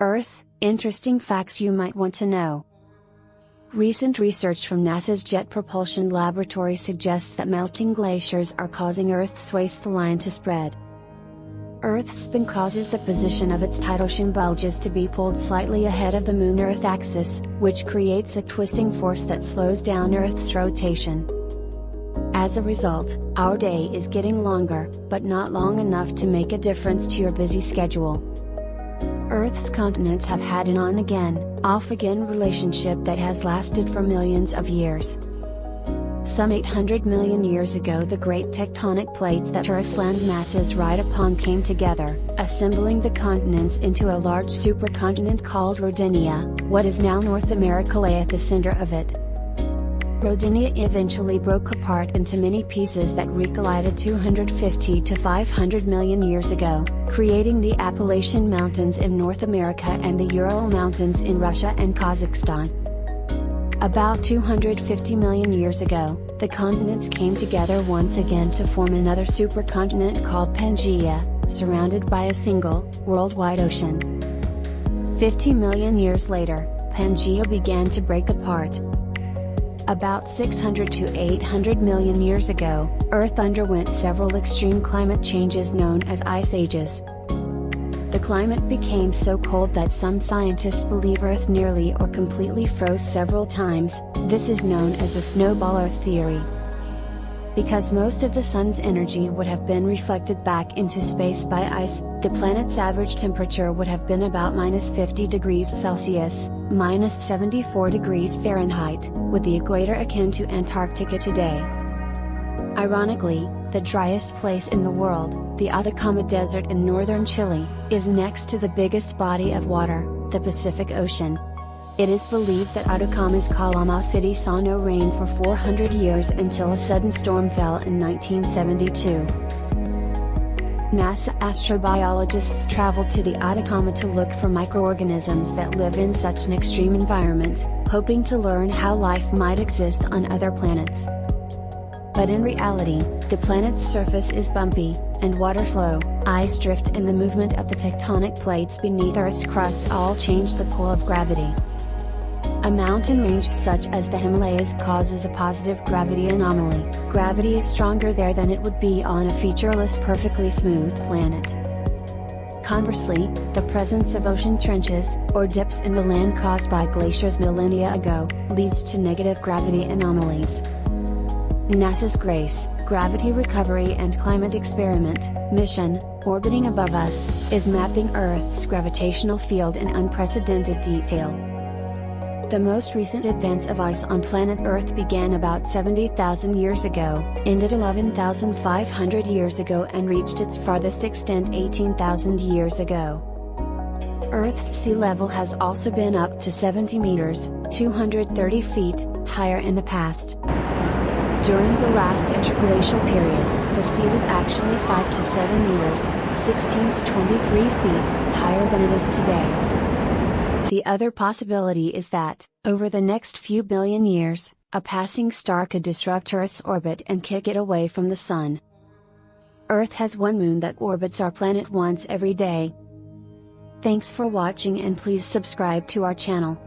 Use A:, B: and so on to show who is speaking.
A: Earth, interesting facts you might want to know. Recent research from NASA's Jet Propulsion Laboratory suggests that melting glaciers are causing Earth's waistline to spread. Earth's spin causes the position of its tight ocean bulges to be pulled slightly ahead of the Moon-Earth axis, which creates a twisting force that slows down Earth's rotation. As a result, our day is getting longer, but not long enough to make a difference to your busy schedule. Earth's continents have had an on-again, off-again relationship that has lasted for millions of years. Some 800 million years ago, the great tectonic plates that Earth's land masses ride upon came together, assembling the continents into a large supercontinent called Rodinia. What is now North America lay at the center of it. Rodinia eventually broke apart into many pieces that recollided 250 to 500 million years ago, creating the Appalachian Mountains in North America and the Ural Mountains in Russia and Kazakhstan. About 250 million years ago, the continents came together once again to form another supercontinent called Pangaea, surrounded by a single, worldwide ocean. 50 million years later, Pangaea began to break apart. About 600 to 800 million years ago, Earth underwent several extreme climate changes known as ice ages. The climate became so cold that some scientists believe Earth nearly or completely froze several times. This is known as the snowball Earth theory. Because most of the sun's energy would have been reflected back into space by ice, the planet's average temperature would have been about -50 degrees Celsius, -74 degrees Fahrenheit, with the equator akin to Antarctica today. Ironically, the driest place in the world, the Atacama Desert in northern Chile, is next to the biggest body of water, the Pacific Ocean. It is believed that Atacama's Calama city saw no rain for 400 years until a sudden storm fell in 1972. NASA astrobiologists traveled to the Atacama to look for microorganisms that live in such an extreme environment, hoping to learn how life might exist on other planets. But in reality, the planet's surface is bumpy, and water flow, ice drift and the movement of the tectonic plates beneath Earth's crust all change the pull of gravity. A mountain range such as the Himalayas causes a positive gravity anomaly. Gravity is stronger there than it would be on a featureless perfectly smooth planet. Conversely, the presence of ocean trenches, or dips in the land caused by glaciers millennia ago, leads to negative gravity anomalies. NASA's GRACE, Gravity Recovery and Climate Experiment, mission, orbiting above us, is mapping Earth's gravitational field in unprecedented detail. The most recent advance of ice on planet Earth began about 70,000 years ago, ended 11,500 years ago and reached its farthest extent 18,000 years ago. Earth's sea level has also been up to 70 meters, 230 feet, higher in the past. During the last interglacial period, the sea was actually 5 to 7 meters, 16 to 23 feet, higher than it is today. The other possibility is that, over the next few billion years, a passing star could disrupt Earth's orbit and kick it away from the Sun. Earth has one moon that orbits our planet once every day. Thanks for watching and please subscribe to our channel.